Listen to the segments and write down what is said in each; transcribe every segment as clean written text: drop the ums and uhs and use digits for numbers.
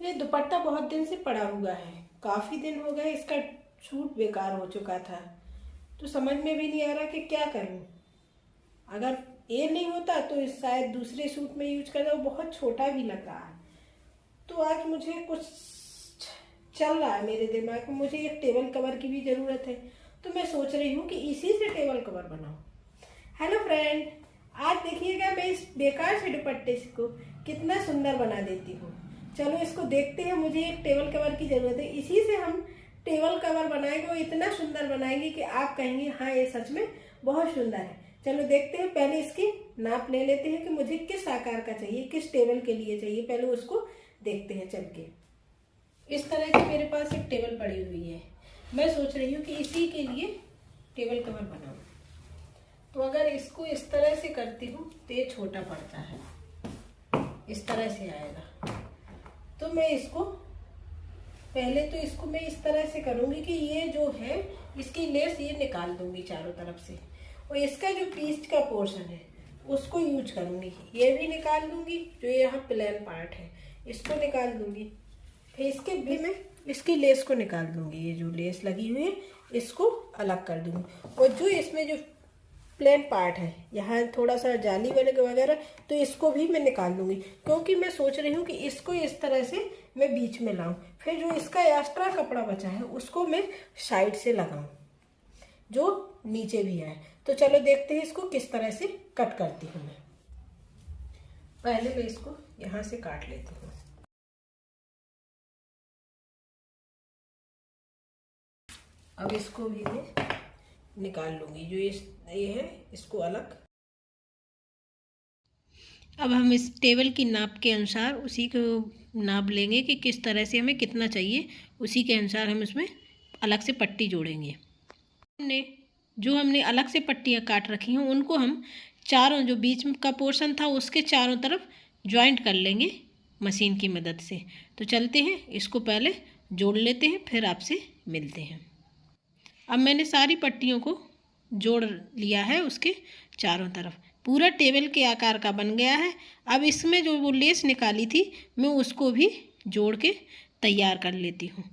ये दुपट्टा बहुत दिन से पड़ा हुआ है, काफ़ी दिन हो गए। इसका सूट बेकार हो चुका था, तो समझ में भी नहीं आ रहा कि क्या करूं। अगर ये नहीं होता तो शायद दूसरे सूट में यूज करता। वो बहुत छोटा भी लग रहा है। तो आज मुझे कुछ चल रहा है मेरे दिमाग में, मुझे एक टेबल कवर की भी ज़रूरत है। तो मैं सोच रही हूँ कि इसी से टेबल कवर बनाऊँ। हेलो फ्रेंड, आज देखिएगा मैं इस बेकार से दुपट्टे को कितना सुंदर बना देती हूँ। चलो इसको देखते हैं। मुझे एक टेबल कवर की ज़रूरत है, इसी से हम टेबल कवर बनाएंगे और इतना सुंदर बनाएंगे कि आप कहेंगे हाँ ये सच में बहुत सुंदर है। चलो देखते हैं। पहले इसकी नाप ले लेते हैं कि मुझे किस आकार का चाहिए, किस टेबल के लिए चाहिए। पहले उसको देखते हैं चल के। इस तरह की मेरे पास एक टेबल पड़ी हुई है। मैं सोच रही हूँ कि इसी के लिए टेबल कवर बनाऊँ। तो अगर इसको इस तरह से करती हूँ तो ये छोटा पड़ता है, इस तरह से आएगा। तो मैं इसको पहले तो इसको मैं इस तरह से करूँगी कि ये जो है इसकी लेस ये निकाल दूँगी चारों तरफ से, और इसका जो पीस का पोर्शन है उसको यूज करूँगी। ये भी निकाल दूँगी, जो यहाँ प्लेन पार्ट है इसको निकाल दूँगी। फिर इसके भी मैं इसकी लेस को निकाल दूँगी। ये जो लेस लगी हुई है इसको अलग कर दूँगी, और जो इसमें जो प्लेन पार्ट है यहाँ थोड़ा सा जाली वगैरह, तो इसको भी मैं निकाल दूंगी। क्योंकि मैं सोच रही हूँ कि इसको इस तरह से मैं बीच में लाऊं। फिर जो इसका एक्स्ट्रा कपड़ा बचा है उसको मैं साइड से लगाऊं, जो नीचे भी आए। तो चलो देखते हैं इसको किस तरह से कट करती हूँ मैं। पहले मैं इसको यहाँ से काट लेती हूँ। अब इसको भी मैं निकाल लूँगी, जो ये है इसको अलग। अब हम इस टेबल की नाप के अनुसार उसी को नाप लेंगे कि किस तरह से हमें कितना चाहिए। उसी के अनुसार हम इसमें अलग से पट्टी जोड़ेंगे। हमने अलग से पट्टियाँ काट रखी हैं उनको हम चारों, जो बीच का पोर्शन था उसके चारों तरफ ज्वाइंट कर लेंगे मशीन की मदद से। तो चलते हैं, इसको पहले जोड़ लेते हैं, फिर आपसे मिलते हैं। अब मैंने सारी पट्टियों को जोड़ लिया है, उसके चारों तरफ पूरा टेबल के आकार का बन गया है। अब इसमें जो वो लेस निकाली थी मैं उसको भी जोड़ के तैयार कर लेती हूँ।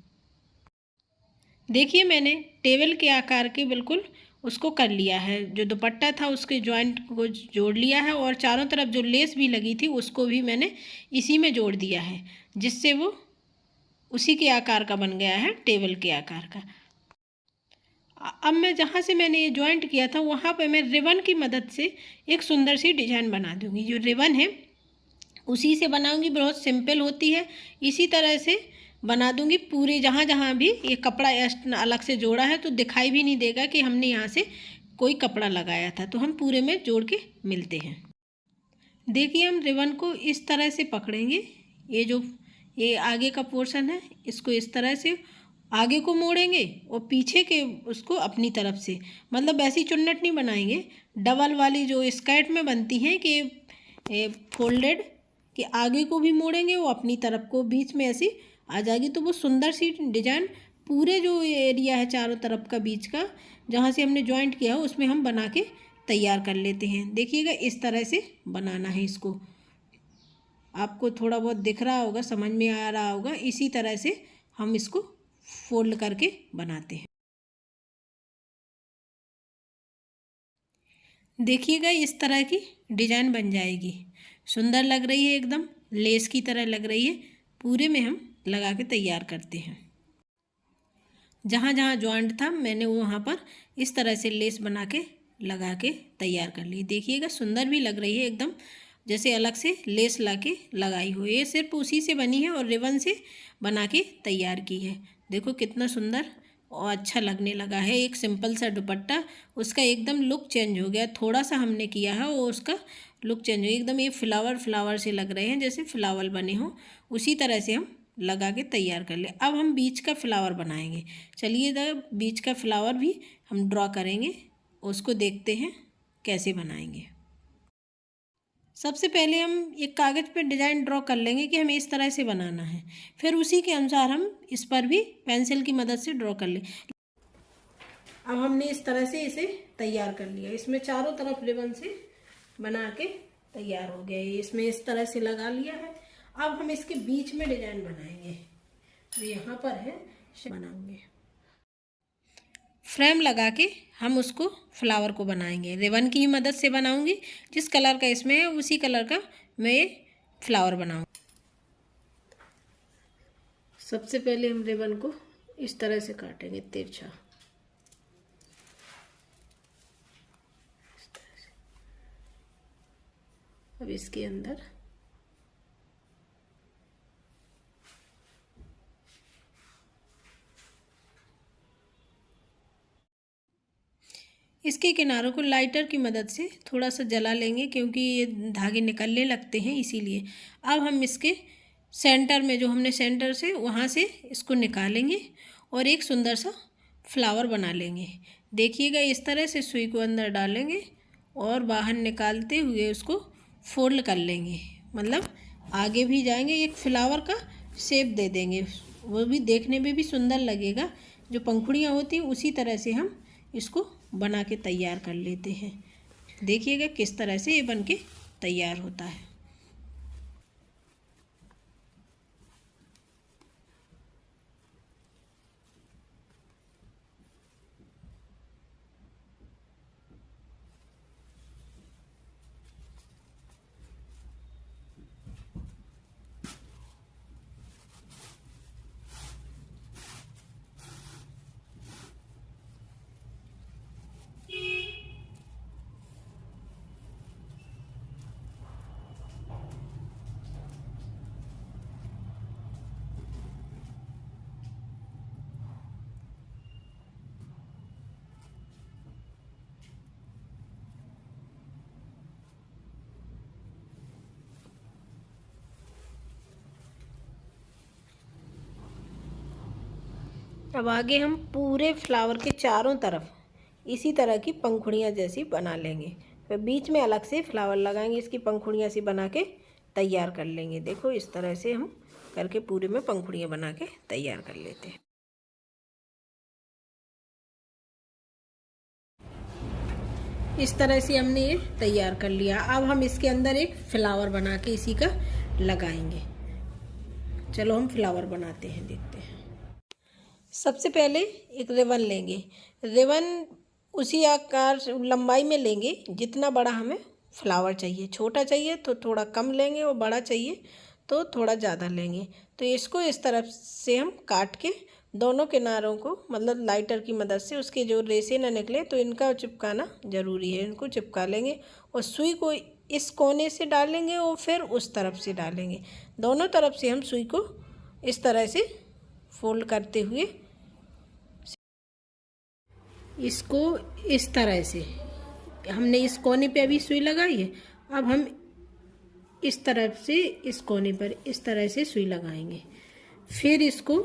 देखिए मैंने टेबल के आकार के बिल्कुल उसको कर लिया है। जो दुपट्टा था उसके जॉइंट को जोड़ लिया है, और चारों तरफ जो लेस भी लगी थी उसको भी मैंने इसी में जोड़ दिया है, जिससे वो उसी के आकार का बन गया है, टेबल के आकार का। अब मैं जहाँ से मैंने ये जॉइंट किया था वहाँ पे मैं रिबन की मदद से एक सुंदर सी डिजाइन बना दूँगी। जो रिबन है उसी से बनाऊँगी, बहुत सिंपल होती है। इसी तरह से बना दूँगी पूरे, जहाँ जहाँ भी ये कपड़ा अलग से जोड़ा है तो दिखाई भी नहीं देगा कि हमने यहाँ से कोई कपड़ा लगाया था। तो हम पूरे में जोड़ के मिलते हैं। देखिए हम रिबन को इस तरह से पकड़ेंगे। ये आगे का पोर्शन है इसको इस तरह से आगे को मोड़ेंगे और पीछे के उसको अपनी तरफ से, मतलब ऐसी चुन्नट नहीं बनाएंगे डबल वाली जो स्कर्ट में बनती हैं कि फोल्डेड, कि आगे को भी मोड़ेंगे वो अपनी तरफ को बीच में ऐसी आ जाएगी। तो वो सुंदर सी डिजाइन पूरे जो एरिया है चारों तरफ का बीच का जहाँ से हमने जॉइंट किया है उसमें हम बना के तैयार कर लेते हैं। देखिएगा इस तरह से बनाना है इसको। आपको थोड़ा बहुत दिख रहा होगा, समझ में आ रहा होगा। इसी तरह से हम इसको फोल्ड करके बनाते हैं। देखिएगा इस तरह की डिजाइन बन जाएगी, सुंदर लग रही है, एकदम लेस की तरह लग रही है। पूरे में हम लगा के तैयार करते हैं। जहाँ जहाँ जॉइंट था मैंने वहाँ पर इस तरह से लेस बना के लगा के तैयार कर ली। देखिएगा सुंदर भी लग रही है, एकदम जैसे अलग से लेस ला के लगाई हो। ये सिर्फ उसी से बनी है और रिबन से बना के तैयार की है। देखो कितना सुंदर और अच्छा लगने लगा है। एक सिंपल सा दुपट्टा, उसका एकदम लुक चेंज हो गया। थोड़ा सा हमने किया है और उसका लुक चेंज हो गया। एकदम ये फ्लावर से लग रहे हैं, जैसे फ्लावर बने हों। उसी तरह से हम लगा के तैयार कर ले। अब हम बीच का फ्लावर बनाएंगे। चलिए बीच का फ्लावर भी हम ड्रॉ करेंगे, उसको देखते हैं कैसे बनाएंगे। सबसे पहले हम एक कागज़ पे डिज़ाइन ड्रॉ कर लेंगे कि हमें इस तरह से बनाना है। फिर उसी के अनुसार हम इस पर भी पेंसिल की मदद से ड्रॉ कर लें। अब हमने इस तरह से इसे तैयार कर लिया। इसमें चारों तरफ रिबन से बना के तैयार हो गया। इसमें इस तरह से लगा लिया है। अब हम इसके बीच में डिजाइन बनाएंगे। तो यहाँ पर है, बनाएंगे फ्रेम लगा के हम उसको फ्लावर को बनाएंगे। रिबन की मदद से बनाऊंगी, जिस कलर का इसमें है उसी कलर का मैं ये फ्लावर बनाऊंगी। सबसे पहले हम रिबन को इस तरह से काटेंगे, तिरछा इस तरह से। अब इसके अंदर इसके किनारों को लाइटर की मदद से थोड़ा सा जला लेंगे, क्योंकि ये धागे निकलने लगते हैं इसीलिए। अब हम इसके सेंटर में, जो हमने सेंटर से वहाँ से इसको निकालेंगे और एक सुंदर सा फ्लावर बना लेंगे। देखिएगा, इस तरह से सुई को अंदर डालेंगे और बाहर निकालते हुए उसको फोल्ड कर लेंगे, मतलब आगे भी जाएंगे, एक फ्लावर का शेप दे देंगे, वो भी देखने में भी सुंदर लगेगा। जो पंखुड़ियाँ होती हैं उसी तरह से हम इसको बना के तैयार कर लेते हैं। देखिएगा किस तरह से ये बन के तैयार होता है। अब आगे हम पूरे फ्लावर के चारों तरफ इसी तरह की पंखुड़ियाँ जैसी बना लेंगे। फिर बीच में अलग से फ्लावर लगाएंगे, इसकी पंखुड़ियाँ सी बना के तैयार कर लेंगे। देखो इस तरह से हम करके पूरे में पंखुड़ियाँ बना के तैयार कर लेते हैं। इस तरह से हमने ये तैयार कर लिया। अब हम इसके अंदर एक फ्लावर बना के इसी का लगाएंगे। चलो हम फ्लावर बनाते हैं, देखते हैं। सबसे पहले एक रिबन लेंगे। रिबन उसी आकार लंबाई में लेंगे जितना बड़ा हमें फ्लावर चाहिए। छोटा चाहिए तो थोड़ा कम लेंगे और बड़ा चाहिए तो थोड़ा ज़्यादा लेंगे। तो इसको इस तरफ से हम काट के दोनों किनारों को, मतलब लाइटर की मदद से उसके जो रेसे ना निकले, तो इनका चिपकाना ज़रूरी है। इनको चिपका लेंगे और सुई को इस कोने से डालेंगे और फिर उस तरफ से डालेंगे। दोनों तरफ से हम सुई को इस तरह से फोल्ड करते हुए इसको इस तरह से, हमने इस कोने पे अभी सुई लगाई है, अब हम इस तरफ से इस कोने पर इस तरह से सुई लगाएंगे। फिर इसको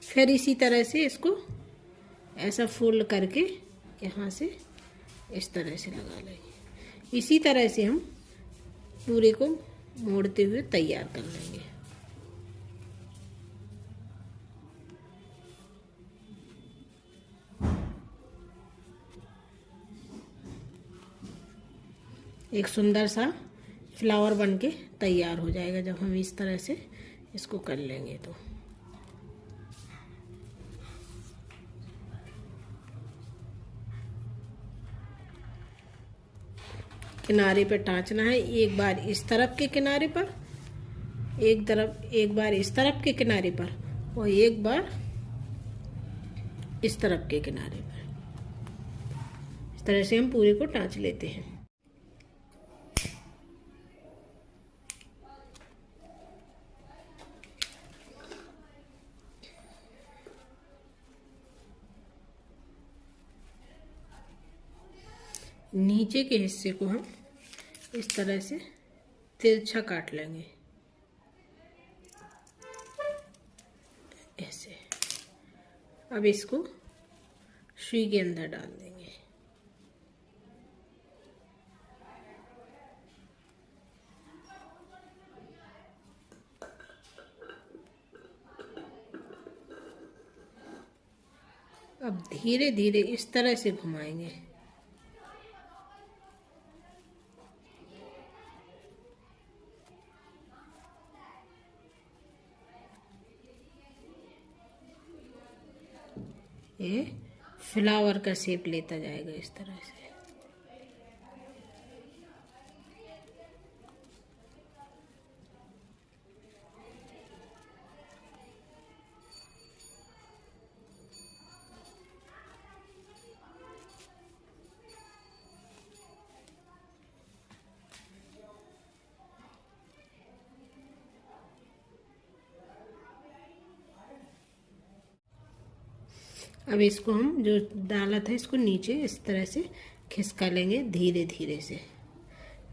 फिर इसी तरह से इसको ऐसा फोल्ड करके यहाँ से इस तरह से लगा लेंगे। इसी तरह से हम पूरे को मोड़ते हुए तैयार कर लेंगे। एक सुंदर सा फ्लावर बन के तैयार हो जाएगा जब हम इस तरह से इसको कर लेंगे। तो किनारे पे टाँचना है, एक बार इस तरफ के किनारे पर, एक बार इस तरफ के किनारे पर और एक बार इस तरफ के किनारे पर। इस तरह से हम पूरे को टाँच लेते हैं। नीचे के हिस्से को हम इस तरह से तिरछा काट लेंगे, ऐसे। अब इसको सुई के अंदर डाल देंगे। अब धीरे धीरे इस तरह से घुमाएंगे। ये फ्लावर का शेप लेता जाएगा इस तरह से। अब इसको हम जो डाला था इसको नीचे इस तरह से खिसका लेंगे, धीरे धीरे से,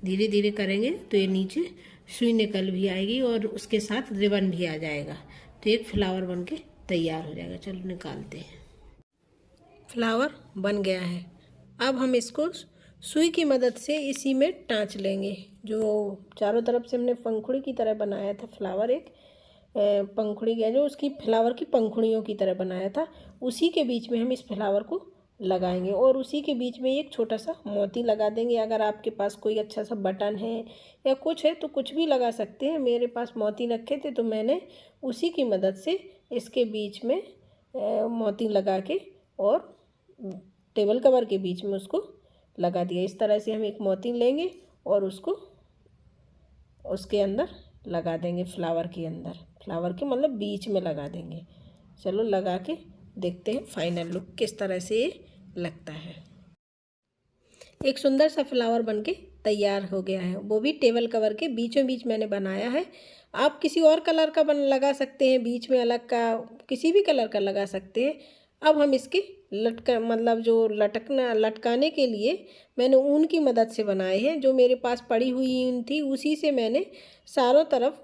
धीरे धीरे करेंगे तो ये नीचे सुई निकल भी आएगी और उसके साथ रिबन भी आ जाएगा, तो एक फ्लावर बन के तैयार हो जाएगा। चलो निकालते हैं। फ्लावर बन गया है। अब हम इसको सुई की मदद से इसी में टाँच लेंगे। जो चारों तरफ से हमने पंखुड़ी की तरह बनाया था फ्लावर, एक पंखुड़ी का जो उसकी फ्लावर की पंखुड़ियों की तरह बनाया था, उसी के बीच में हम इस फ्लावर को लगाएंगे और उसी के बीच में एक छोटा सा मोती लगा देंगे। अगर आपके पास कोई अच्छा सा बटन है या कुछ है तो कुछ भी लगा सकते हैं। मेरे पास मोती रखे थे तो मैंने उसी की मदद से इसके बीच में मोती लगा के और टेबल कवर के बीच में उसको लगा दिया। इस तरह से हम एक मोती लेंगे और उसको उसके अंदर लगा देंगे, फ्लावर के अंदर, फ्लावर के मतलब बीच में लगा देंगे। चलो लगा के देखते हैं फाइनल लुक किस तरह से ये लगता है। एक सुंदर सा फ्लावर बनके तैयार हो गया है, वो भी टेबल कवर के बीचों बीच मैंने बनाया है। आप किसी और कलर का लगा सकते हैं, बीच में अलग का किसी भी कलर का लगा सकते हैं। अब हम इसके जो लटकाने के लिए मैंने ऊन की मदद से बनाए हैं। जो मेरे पास पड़ी हुई ऊन थी उसी से मैंने चारों तरफ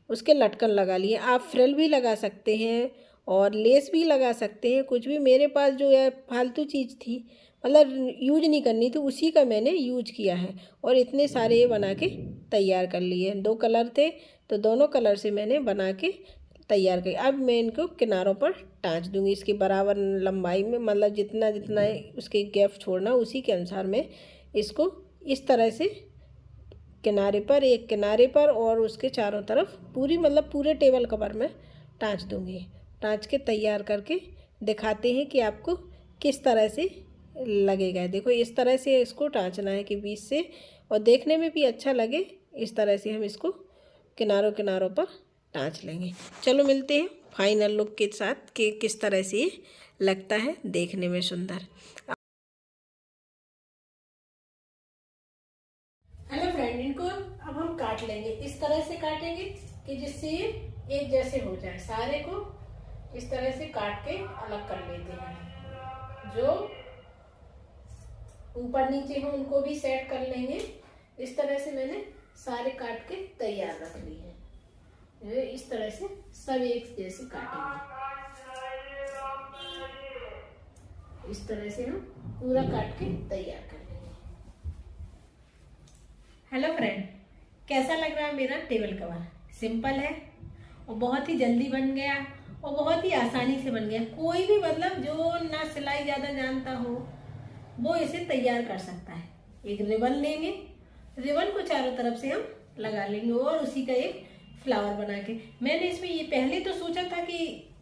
उसके लटकन लगा लिए। आप फ्रिल भी लगा सकते हैं और लेस भी लगा सकते हैं, कुछ भी। मेरे पास जो है फालतू चीज़ थी, मतलब यूज नहीं करनी थी, उसी का मैंने यूज किया है और इतने सारे ये बना के तैयार कर लिए। 2 कलर थे तो दोनों कलर से मैंने बना के तैयार की। अब मैं इनको किनारों पर टाँच दूंगी इसकी बराबर लंबाई में, मतलब जितना जितना उसके गैप छोड़ना उसी के अनुसार मैं इसको इस तरह से किनारे पर, एक किनारे पर और उसके चारों तरफ पूरी मतलब पूरे टेबल कवर में टाँच दूंगी। टाँच के तैयार करके दिखाते हैं कि आपको किस तरह से लगेगा। देखो इस तरह से इसको टाँचना है कि बीच से, और देखने में भी अच्छा लगे। इस तरह से हम इसको किनारों किनारों पर टाँच लेंगे। चलो मिलते हैं फाइनल लुक के साथ कि किस तरह से ये लगता है देखने में सुंदर। हेलो फ्रेंड, इनको अब हम काट लेंगे। इस तरह से काटेंगे कि जिससे ये एक जैसे हो जाए। सारे को इस तरह से काट के अलग कर लेते हैं। जो ऊपर नीचे हो उनको भी सेट कर लेंगे। इस तरह से मैंने सारे काट के तैयार रख लिए हैं। इस तरह से सब एक जैसे काटेंगे। इस तरह से हम पूरा काट के तैयार कर लेंगे। हेलो फ्रेंड, कैसा लग रहा है मेरा टेबल कवर? सिंपल है और बहुत ही जल्दी बन गया और बहुत ही आसानी से बन गया। कोई भी मतलब जो ना सिलाई ज़्यादा जानता हो वो इसे तैयार कर सकता है। एक रिबन लेंगे, रिबन को चारों तरफ से हम लगा लेंगे और उसी का एक फ्लावर बना के। मैंने इसमें ये पहले तो सोचा था कि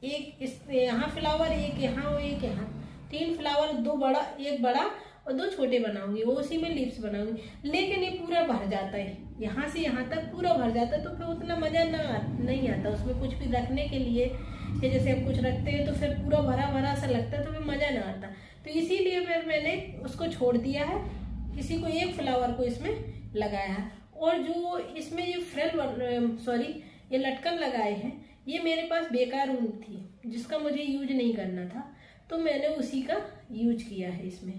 एक इस यहाँ फ्लावर, एक यहाँ और एक यहाँ, 3 फ्लावर, 2 बड़ा, एक बड़ा और 2 छोटे बनाऊंगी, वो उसी में लीव्स बनाऊंगी। लेकिन ये पूरा भर जाता है, यहाँ से यहाँ तक पूरा भर जाता है, तो फिर उतना मजा नहीं आता उसमें कुछ भी रखने के लिए। कि जैसे हम कुछ रखते हैं तो फिर पूरा भरा भरा सा लगता है, तो फिर मजा ना आता। तो इसीलिए फिर मैंने उसको छोड़ दिया है, किसी को एक फ्लावर को इसमें लगाया है। और जो इसमें ये ये लटकन लगाए हैं, ये मेरे पास बेकार ऊन थी जिसका मुझे यूज नहीं करना था, तो मैंने उसी का यूज किया है इसमें।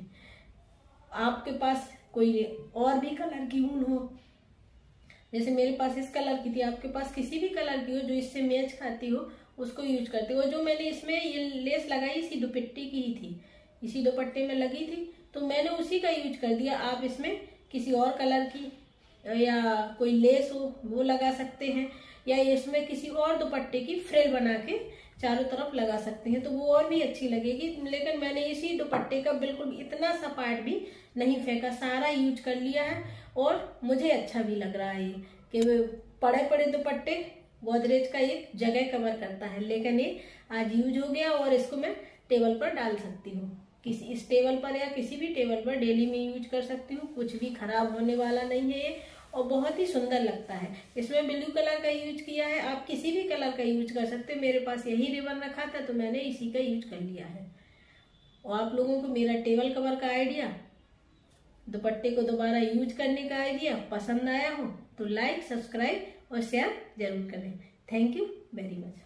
आपके पास कोई और भी कलर की ऊन हो, जैसे मेरे पास इस कलर की थी, आपके पास किसी भी कलर की हो जो इससे मैच खाती हो, उसको यूज करते हो। जो मैंने इसमें ये लेस लगाई इसी दुपट्टे की ही थी, इसी दुपट्टे में लगी थी, तो मैंने उसी का यूज कर दिया। आप इसमें किसी और कलर की या कोई लेस हो वो लगा सकते हैं, या इसमें किसी और दुपट्टे की फ्रिल बना के चारों तरफ लगा सकते हैं, तो वो और भी अच्छी लगेगी। लेकिन मैंने इसी दुपट्टे का बिल्कुल इतना सा पार्ट भी नहीं फेंका, सारा यूज कर लिया है और मुझे अच्छा भी लग रहा है कि पड़े पड़े दुपट्टे गोदरेज का एक जगह कवर करता है, लेकिन ये आज यूज हो गया और इसको मैं टेबल पर डाल सकती हूँ। किसी इस टेबल पर या किसी भी टेबल पर डेली में यूज कर सकती हूँ। कुछ भी खराब होने वाला नहीं है ये, और बहुत ही सुंदर लगता है। इसमें ब्लू कलर का यूज किया है, आप किसी भी कलर का यूज कर सकते हैं। मेरे पास यही रिबन रखा था तो मैंने इसी का यूज कर लिया है। और आप लोगों को मेरा टेबल कवर का आइडिया, दुपट्टे को दोबारा यूज करने का आइडिया पसंद आया हो तो लाइक, सब्सक्राइब और शेयर जरूर करें। Thank you very much.